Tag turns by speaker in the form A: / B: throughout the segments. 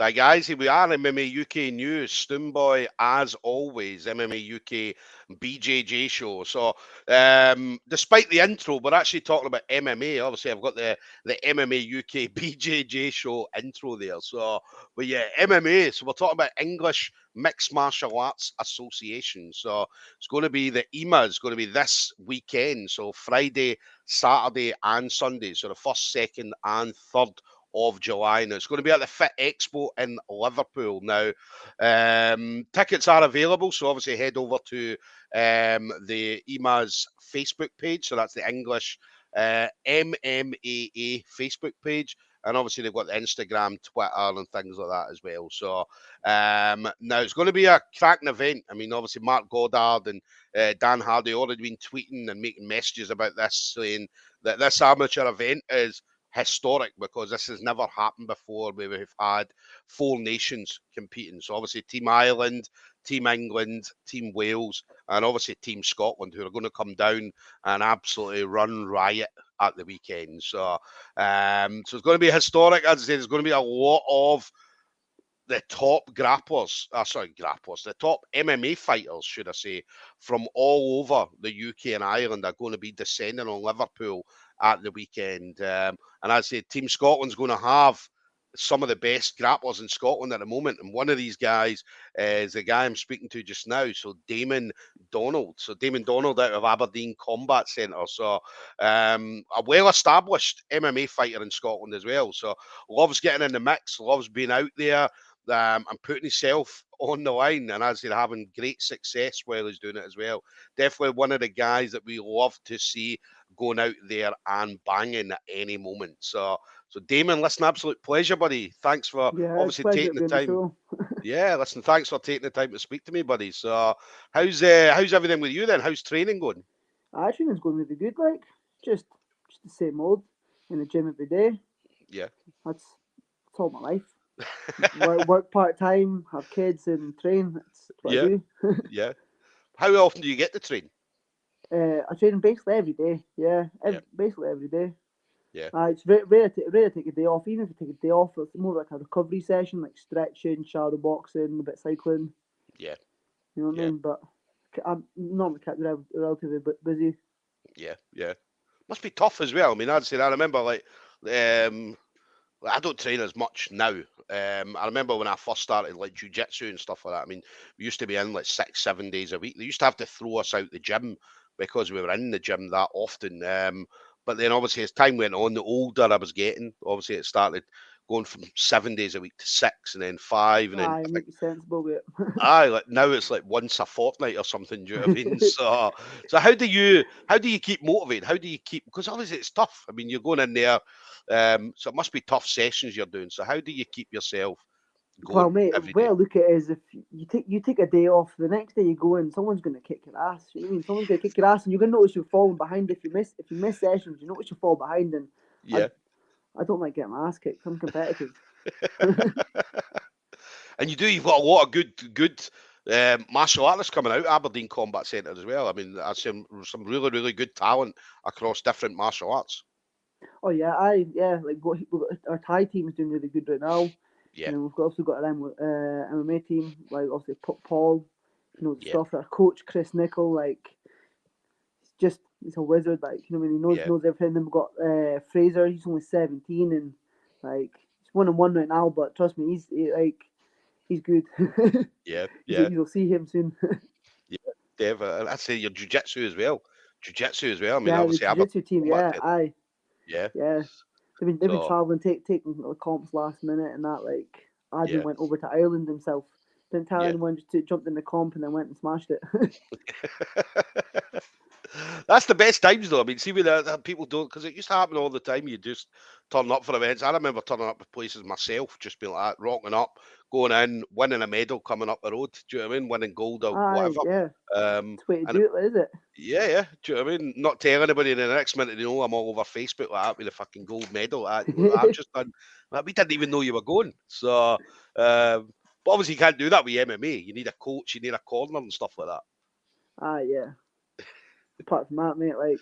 A: Hi guys, here we are, MMA UK News, Stoomboy as always, MMA UK BJJ show. So, despite the intro, we're actually talking about MMA. Obviously, I've got the MMA UK BJJ show intro there. So, but yeah, MMA. So we're talking about English Mixed Martial Arts Association. So it's going to be the EMMAA is going to be this weekend. So Friday, Saturday, and Sunday. So the 1st, 2nd, and 3rd of July. Now it's going to be at the Fit Expo in Liverpool. Now, tickets are available, so obviously head over to the EMMAA's Facebook page. So that's the English EMMAA Facebook page. And obviously they've got the Instagram, Twitter, and things like that as well. So now it's going to be a cracking event. I mean, obviously Mark Goddard and Dan Hardy already been tweeting and making messages about this, saying that this amateur event is historic because this has never happened before, where we've had 4 nations competing. So obviously Team Ireland, Team England, Team Wales, and obviously Team Scotland, who are going to come down and absolutely run riot at the weekend. So so it's going to be historic. As I say, there's going to be a lot of the top the top MMA fighters, should I say, from all over the UK and Ireland are going to be descending on Liverpool at the weekend. And as I say, Team Scotland's going to have some of the best grapplers in Scotland at the moment. And one of these guys is the guy I'm speaking to just now. So Damon Donald. So Damon Donald out of Aberdeen Combat Centre. So a well-established MMA fighter in Scotland as well. So loves getting in the mix, loves being out there, and putting himself on the line, and as they're having great success while he's doing it as well. Definitely one of the guys that we love to see going out there and banging at any moment. So Damon, listen, absolute pleasure, buddy. Thanks for obviously taking the time. Yeah, listen, thanks for taking the time to speak to me, buddy. So how's everything with you then? How's training going?
B: Training's going really good. Like just the same old in the gym every day.
A: Yeah,
B: That's all my life. Work part time, have kids, and train. That's what I
A: yeah,
B: do.
A: yeah. How often do you get to train?
B: I train basically every day. Yeah,
A: Yeah,
B: basically every day.
A: yeah,
B: It's rare to take a day off. Even if you take a day off, it's more like a recovery session, like stretching, shadow boxing, a bit cycling.
A: yeah,
B: You know what I
A: yeah,
B: mean? But I'm normally kept relatively busy.
A: yeah, yeah. Must be tough as well. I mean, I'd say I remember um, I don't train as much now. I remember when I first started like jujitsu and stuff like that. I mean, we used to be in like 6, 7 days a week. They used to have to throw us out the gym because we were in the gym that often. But then obviously as time went on, the older I was getting, obviously it started going from 7 days a week to 6, and then 5, and then
B: Aye,
A: I think
B: make sensible with it.
A: like now it's like once a fortnight or something. Do you know what I mean? So how do you keep motivated? How do you keep, because obviously it's tough. I mean, you're going in there, so it must be tough sessions you're doing. So how do you keep yourself
B: Well,
A: going
B: mate, the
A: every
B: way
A: day?
B: I look at it is, if you take a day off, the next day you go in, someone's going to kick your ass. You know what I mean? Someone's going to kick your ass, and you're going to notice you're falling behind. If you miss sessions, you notice you fall behind. And I
A: Yeah.
B: I don't like getting my ass kicked. I'm competitive.
A: And you've got a lot of good martial artists coming out Aberdeen Combat Centre as well. I mean, I see some really, really good talent across different martial arts.
B: Oh yeah, like our Thai team is doing really good right now,
A: Yeah,
B: and then we've also got an MMA team, like obviously Paul, you know the
A: yeah,
B: stuff. Our coach Chris Nickel, like he's a wizard. Like you know, when he knows
A: yeah,
B: knows everything. Then we've got Fraser. He's only 17 and like he's 1-1 right now. But trust me, he's good.
A: yeah, yeah.
B: You'll see him soon.
A: Yeah, Dev, I'd say your jiu-jitsu as well. Jiu-jitsu as well. I mean,
B: Yeah, the
A: obviously, Aberdeen
B: jiu-jitsu team.
A: Combat
B: Yeah,
A: Centre.
B: aye,
A: Yeah.
B: yeah. They've been
A: So,
B: traveling, taking comps last minute and that. Like Adrian
A: yeah,
B: went over to Ireland himself. Didn't tell
A: yeah.
B: anyone. Just jumped in the comp and then went and smashed it.
A: That's the best times, though. I mean, see, with people don't, because it used to happen all the time. You just turn up for events. I remember turning up to places myself, just being like that, rocking up, going in, winning a medal, coming up the road. Do you know what I mean? Winning gold or
B: Aye,
A: whatever.
B: yeah.
A: Um,
B: It's the way to
A: and
B: do it, is it?
A: yeah, yeah. Do you know what I mean? Not tell anybody, and the next minute they know I'm all over Facebook like that with a fucking gold medal. I've just done. Like, we didn't even know you were going. So, but obviously you can't do that with MMA. You need a coach, you need a corner and stuff like
B: Aye, yeah. Apart from that, mate, like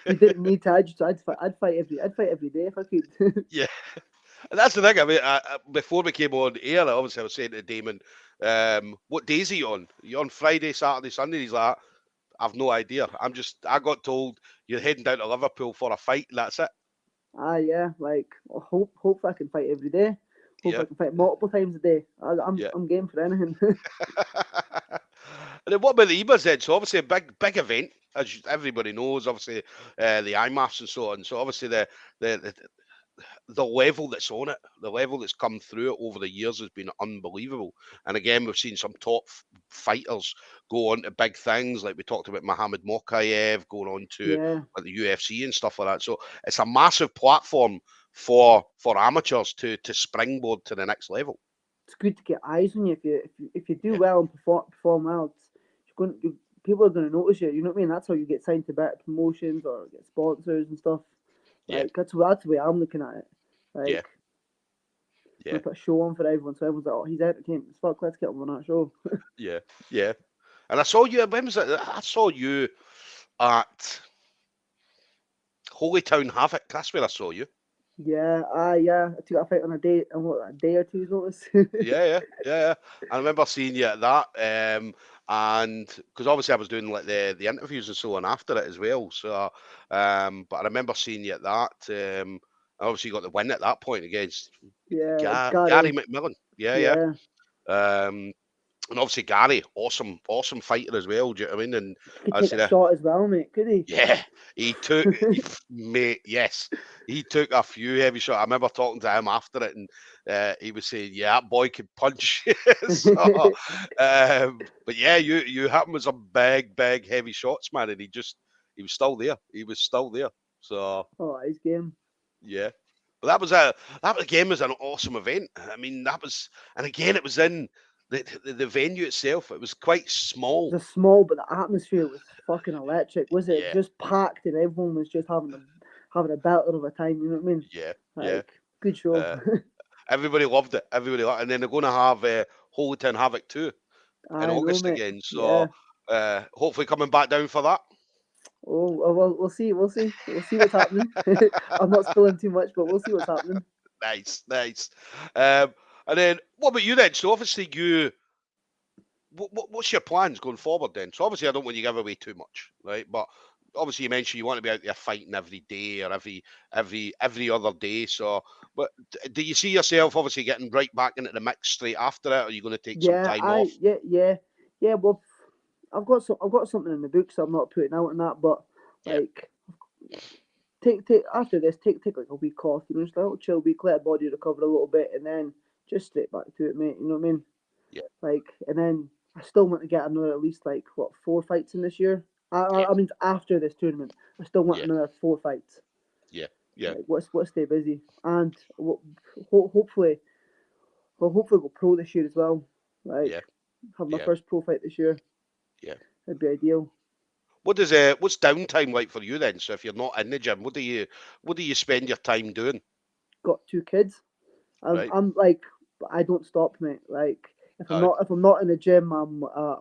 B: you didn't need to. I'd fight every day if I could.
A: that. Yeah. And that's the thing. I mean, before we came on air, obviously I was saying to Damon, what days are you on? Are you on Friday, Saturday, Sunday? He's like, I've no idea. I got told you're heading down to Liverpool for a fight, and that's it.
B: Yeah, like I hope I can fight every day. Hope
A: Yeah,
B: I can fight multiple times a day.
A: yeah.
B: I'm game for anything.
A: And then what about the EMMAAs then? So obviously a big event, as everybody knows. Obviously, the IMAFs and so on. So obviously the the level that's on it, the level that's come through it over the years has been unbelievable. And again, we've seen some top fighters go on to big things, like we talked about Mohamed Mokayev going on to
B: Yeah,
A: like the UFC and stuff like that. So it's a massive platform for amateurs to springboard to the next level.
B: it's good to get eyes on you if you do
A: Yeah,
B: well and perform well. People are going to notice you. You know what I mean? That's how you get signed to better promotions or get sponsors and stuff.
A: yeah,
B: Like that's the way I'm looking at it.
A: yeah,
B: Like I'm
A: yeah,
B: gonna put a show on for everyone, so everyone's like, "Oh, he's entertaining. Fuck, let's get him on that show."
A: yeah, yeah. And I saw you. When was it? I saw you at Holytown Havoc. That's where I saw you.
B: Yeah. I took a fight on a day or two's notice.
A: Yeah. I remember seeing you at that, and because obviously I was doing like the interviews and so on after it as well. So, but I remember seeing you at that. Obviously, you got the win at that point against
B: Yeah,
A: Gary
B: Gary.
A: McMillan. Yeah.
B: Yeah,
A: Um, and obviously Gary, awesome fighter as well. Do you know what I mean? And
B: he could
A: I
B: take
A: said,
B: a shot as well, mate. Could he?
A: yeah, mate, yes, he took a few heavy shots. I remember talking to him after it, and he was saying, "Yeah, that boy could punch." So, but yeah, you hit him with some big heavy shots, man, and he was still there. He was still there. So
B: Oh, he's game.
A: yeah, but that again was an awesome event. I mean, and again, it was in the venue itself. It was quite small.
B: It's a small, but the atmosphere was fucking electric. Was it
A: Yeah,
B: just packed and everyone was just having a belter of a time? You know what I mean?
A: yeah.
B: Like good show.
A: Uh, Everybody loved it. Everybody loved it. And then they're going to have Holytown Havoc too in
B: I know,
A: August
B: mate.
A: again.
B: Yeah.
A: So hopefully coming back down for that.
B: Oh, well, we'll see what's happening. I'm not spilling too much, but we'll see what's happening.
A: Nice. And then what about you then? So obviously what's your plans going forward then? So obviously I don't want you to give away too much, right? But obviously you mentioned you want to be out there fighting every day or every other day. So, but do you see yourself obviously getting right back into the mix straight after it, or are you going to take some
B: Yeah,
A: time off?
B: yeah. Well, I've got something in the books I'm not putting out on that, but
A: Yeah,
B: like take after this, take like a week off. You know, just a little chill week, let the body recover a little bit, and then just straight back to it, mate. You know what I mean?
A: yeah,
B: Like, and then I still want to get another at least like what 4 fights in this year.
A: yeah,
B: I mean after this tournament, I still want
A: yeah,
B: another 4 fights.
A: yeah, yeah,
B: Like, what's stay busy and hopefully, hopefully go pro this year as well. Like,
A: yeah,
B: have my
A: yeah,
B: first pro fight this year.
A: yeah.
B: That'd be ideal.
A: What's downtime like for you then? So if you're not in the gym, what do you spend your time doing?
B: Got 2 kids.
A: Right?
B: I'm like, I don't stop, mate. Like,
A: Uh,
B: if I'm not in the gym, I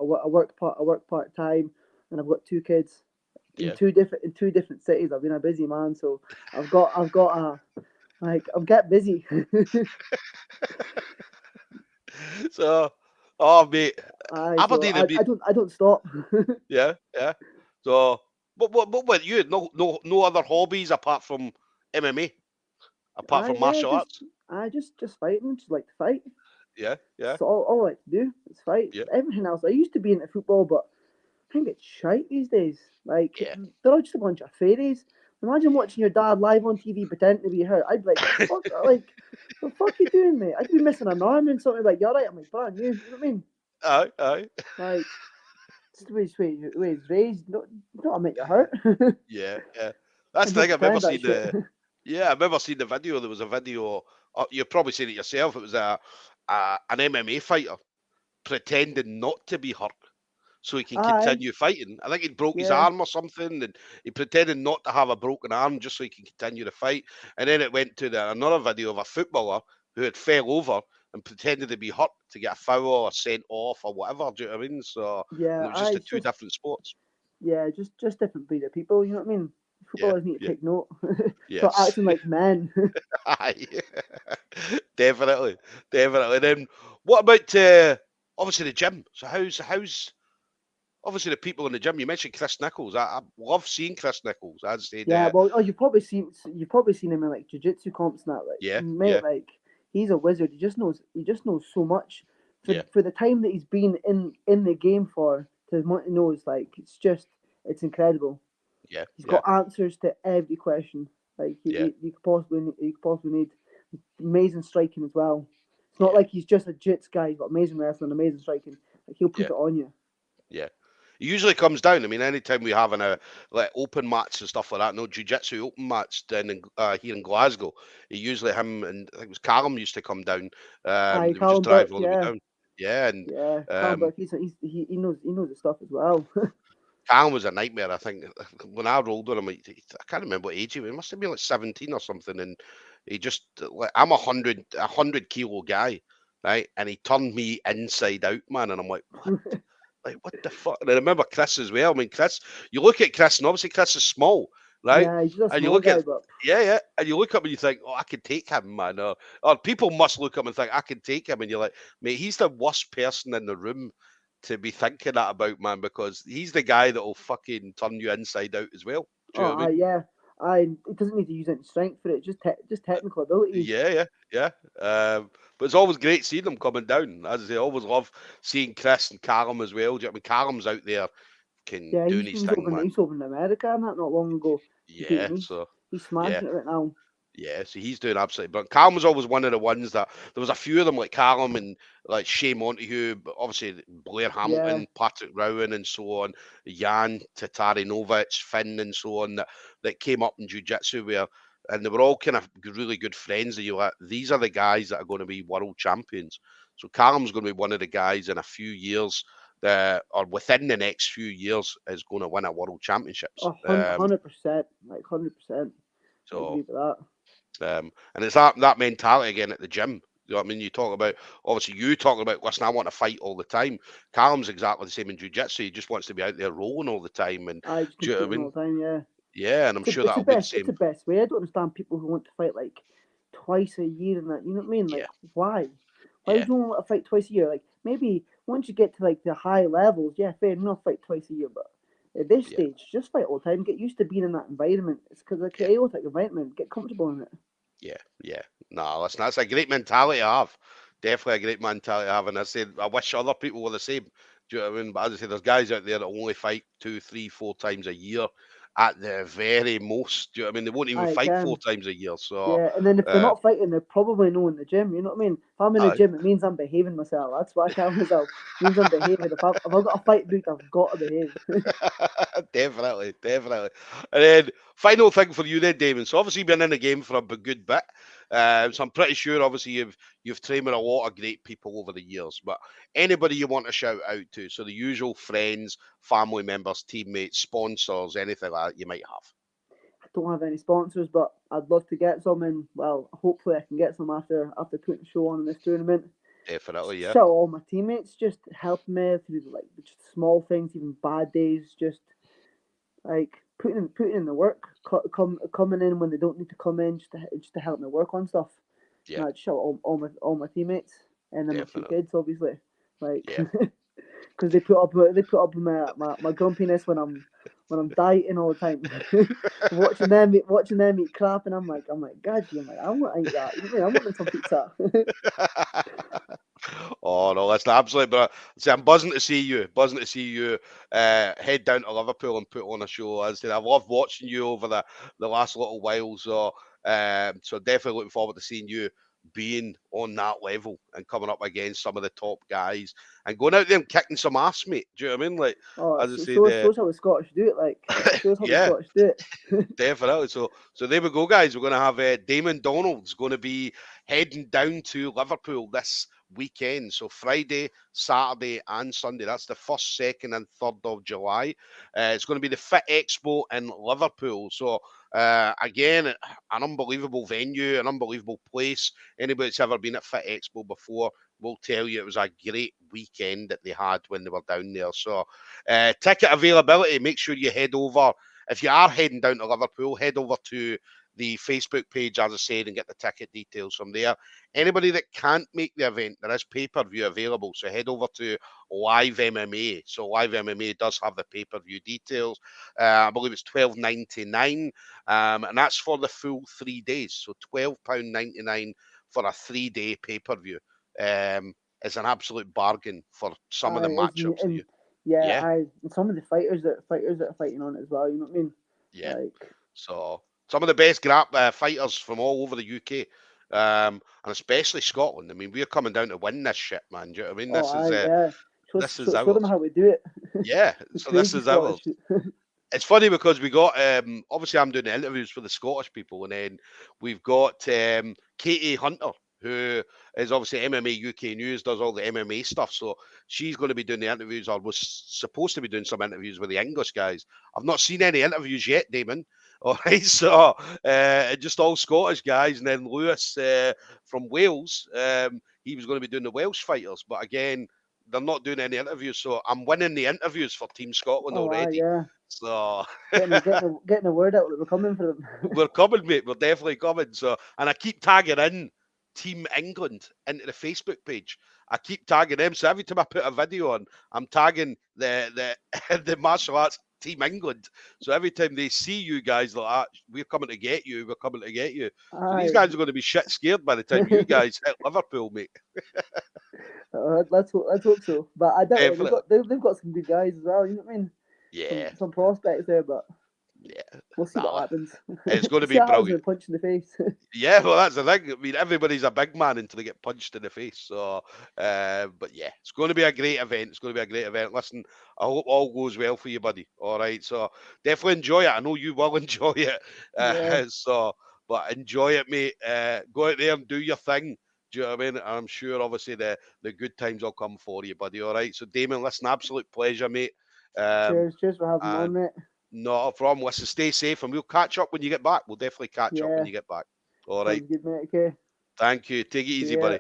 B: work part time, and I've got 2 kids
A: yeah.
B: in 2 different cities. I've been a busy man, so I've got a like I'm get busy.
A: So, oh mate,
B: So
A: Aberdeen have been,
B: I don't stop.
A: yeah. So, what with you? No other hobbies apart from MMA, apart
B: I
A: from
B: yeah,
A: martial arts.
B: just fighting. Just like to fight.
A: Yeah,
B: So all I like to do is fight.
A: yeah,
B: Everything else, I used to be into football, but I think it's shite these days. Like
A: yeah.
B: they're all just a bunch of fairies. Imagine watching your dad live on TV pretending to be hurt. I'd be like, the fuck you doing, mate? I could be missing an arm and something like, you're right. I'm like, brand new. You know what I mean?
A: Aye.
B: Like, it's the way he's raised. Don't admit you're hurt.
A: Yeah. That's
B: And
A: the
B: don't
A: thing. I've never
B: pretend that
A: seen
B: shit.
A: the. Yeah, I've never seen the video. There was a video. You've probably seen it yourself. It was an MMA fighter pretending not to be hurt so he can
B: Aye,
A: continue fighting. I think he'd broke his
B: yeah.
A: arm or something, and he pretended not to have a broken arm just so he can continue to fight. And then it went to another video of a footballer who had fell over and pretended to be hurt to get a foul or sent off or whatever. Do you know what I mean? So, and
B: Yeah,
A: it was
B: I
A: just the
B: it's
A: two
B: just
A: different sports.
B: just different breed of people. You know what I mean? Footballers need to
A: yeah,
B: take note. Start
A: yes.
B: acting like men.
A: Aye. Definitely, definitely. Then what about obviously the gym? So how's obviously the people in the gym? You mentioned Chris Nichols. I love seeing Chris Nichols. As I said,
B: Yeah, well, oh, you've probably seen him in like jiu-jitsu comps and that. Like,
A: yeah,
B: mate,
A: yeah,
B: like he's a wizard. He just knows so much.
A: yeah,
B: For the time that he's been in the game for, to as much he knows, like it's incredible.
A: yeah,
B: He's
A: yeah,
B: got answers to every question like
A: yeah,
B: you could possibly need. Amazing striking as well. It's not
A: yeah,
B: like he's just a jits guy. He's got amazing wrestling, amazing striking. Like he'll put
A: yeah,
B: it on you.
A: yeah. It usually comes down. I mean, anytime we have a like open mats and stuff like that, no jiu-jitsu open mats down in, here in Glasgow. Usually him and I think it was Callum used to come down.
B: Aye,
A: They would just
B: Callum
A: drive
B: Burke,
A: all the way
B: yeah,
A: down. Yeah, and
B: yeah. Callum
A: um,
B: Burke, he knows his stuff as well.
A: Callum was a nightmare. I think when I rolled with him, I can't remember what age he was. He must have been like 17 or something. And he just like I'm a hundred kilo guy, right? And he turned me inside out, man. And I'm like, what? Like what the fuck? And I remember Chris as well. I mean, Chris, you look at Chris, and obviously Chris is small, right?
B: Yeah, he's just a
A: And you
B: small
A: look
B: guy,
A: at
B: but
A: yeah, yeah, and you look up and you think, oh, I could take him, man. Or people must look up and think, I can take him, and you're like, mate, he's the worst person in the room to be thinking that about, man, because he's the guy that will fucking turn you inside out as well. Do you know what I mean?
B: yeah, he doesn't need to use any strength for it. Just technical abilities.
A: Yeah, yeah, yeah. But it's always great seeing them coming down. As I say, I always love seeing Chris and Callum as well. Do you know what I mean? Callum's out there can
B: Yeah,
A: doing his thing, man.
B: he's over in America and that not long ago.
A: Yeah,
B: He's
A: yeah,
B: smashing it right now.
A: yeah. So he's doing absolutely. But Callum was always one of the ones that there was a few of them like Callum and like Shea Montague, but obviously Blair
B: Yeah.
A: Hamilton, Patrick Rowan, and so on. Jan Tatarinovich, Finn, and so on that came up in jiu-jitsu where. And they were all kind of really good friends. And you're like, these are the guys that are going to be world champions. So Callum's going to be one of the guys in a few years that, or within the next few years, is going to win a world championships.
B: 100%, like 100%. I
A: So
B: agree with that.
A: And it's that mentality again at the gym. You know what I mean? You talk about obviously you talking about listen, I want to fight all the time. Callum's exactly the same in jiu-jitsu. He just wants to be out there rolling all the time. And
B: I just
A: do you know what I
B: competing all
A: mean?
B: the time. Yeah.
A: Yeah, and I'm sure
B: It's the
A: that'll be the
B: best. It's
A: same.
B: the best way. I don't understand people who want to fight like twice a year and that. You know what I mean?
A: Yeah,
B: Like why? Why
A: yeah,
B: would you want to fight twice a year? Like maybe once you get to like the high levels, yeah, fair enough, fight twice a year. But at this
A: yeah,
B: stage, just fight all the time. Get used to being in that environment. It's because a
A: yeah,
B: chaotic environment. Get comfortable in it.
A: yeah, yeah. No, listen, that's a great mentality to have. Definitely a great mentality to have. And I said I wish other people were the same. Do you know what I mean? But as I say, there's guys out there that only fight 2, 3, 4 times a year at the very most. Do you know what I mean? They won't even
B: I
A: fight four
B: can.
A: times a year. So
B: Yeah, and then if they're
A: uh,
B: not fighting, they're probably no in the gym. You know what I mean? If I'm in the
A: aye.
B: gym, it means I'm behaving myself. That's what I tell myself. It means I'm behaving. If I've got a fight booked, I've got to behave.
A: Definitely, definitely. And then final thing for you then, Damon. So obviously you've been in the game for a good bit. So I'm pretty sure obviously you've trained with a lot of great people over the years. But anybody you want to shout out to? So the usual friends, family members, teammates, sponsors, anything like that you might have.
B: I don't have any sponsors, but I'd love to get some, and well, hopefully I can get some after putting the show on in this tournament.
A: Definitely, yeah.
B: Shout out all my teammates, just helping me through like just small things, even bad days, just like putting in the work, coming in when they don't need to come in, just to help me work on stuff.
A: Yeah,
B: And I'd shout out all my teammates, and then my two
A: definitely.
B: kids, obviously, like
A: Yeah.
B: because they put up with my grumpiness when I'm dieting all the time, watching them eat crap, and I'm like, God, I'm like, I want to eat that. You know what I mean? I'm wanting some pizza.
A: Oh no, that's absolutely. But see, I'm buzzing to see you. Buzzing to see you head down to Liverpool and put on a show. As I said, I've loved watching you over the last little while. So definitely looking forward to seeing you being on that level and coming up against some of the top guys and going out there and kicking some ass, mate. Do you know what I mean? Like
B: Oh,
A: as I
B: so
A: said,
B: shows how the Scottish do it. Like shows how the
A: yeah.
B: Scottish do it.
A: Definitely. So there we go, guys. We're going to have Damon Donald's going to be heading down to Liverpool this weekend. So Friday, Saturday, and Sunday. That's the 1st, 2nd, and 3rd of July. It's going to be the Fit Expo in Liverpool. So again, an unbelievable venue, an unbelievable place. Anybody that's ever been at Fit Expo before will tell you it was a great weekend that they had when they were down there. So ticket availability, make sure you head over if you are heading down to Liverpool, head over to the Facebook page, as I said, and get the ticket details from there. Anybody that can't make the event, there is pay-per-view available. So head over to Live MMA. So Live MMA does have the pay-per-view details. I believe it's £12.99, and that's for the full 3 days. So £12.99 for a 3-day pay-per-view. Is an absolute bargain for some of the matchups.
B: Yeah,
A: Yeah,
B: and some of the fighters that are fighting on it as well. You know what I mean?
A: yeah.
B: Like,
A: So some of the best fighters from all over the UK, and especially Scotland. I mean, we're coming down to win this shit, man. Do you know what I mean?
B: oh, yeah.
A: This is
B: Show them
A: ours.
B: how we do it.
A: Yeah,
B: The
A: so this
B: crazy
A: is ours.
B: Scottish.
A: It's funny because we got obviously I'm doing the interviews for the Scottish people, and then we've got Katie Hunter, who is obviously MMA UK News, does all the MMA stuff. So she's going to be doing the interviews, or was supposed to be doing some interviews with the English guys. I've not seen any interviews yet, Damon. All right, so just all Scottish guys, and then Lewis from Wales, he was going to be doing the Welsh fighters, but again, they're not doing any interviews, so I'm winning the interviews for Team Scotland
B: Oh,
A: already.
B: yeah.
A: So
B: Getting the word out that we're coming for them.
A: we're coming, mate. We're definitely coming. So, and I keep tagging in Team England into the Facebook page. I keep tagging them. So every time I put a video on, I'm tagging the the martial arts Team England. So every time they see you guys like that, we're coming to get you. We're coming to get you. So these guys are going to be shit scared by the time you guys hit Liverpool, mate.
B: Let's hope so. But I doubt it.
A: Definitely.
B: They've got some good guys as well. You know what I mean?
A: Yeah.
B: Some prospects there, but
A: Yeah.
B: we'll see what happens.
A: It's going to
B: See
A: be
B: what happens when
A: brilliant.
B: they punch in the face.
A: Yeah, well, that's the thing. I mean, everybody's a big man until they get punched in the face. So, but yeah, it's going to be a great event. It's going to be a great event. Listen, I hope all goes well for you, buddy. All right. So definitely enjoy it. I know you will enjoy it.
B: Yeah.
A: So, but enjoy it, mate. Go out there and do your thing. Do you know what I mean? I'm sure, obviously, the good times will come for you, buddy. All right. So, Damon, listen, absolute pleasure, mate.
B: Cheers for having me on,
A: And
B: mate.
A: not a problem. Listen, stay safe, and we'll catch up when you get back. We'll definitely catch up when
B: Yeah.
A: you get back. All right.
B: Sounds good, mate. Okay.
A: Thank you. Take it
B: See
A: easy,
B: ya.
A: buddy.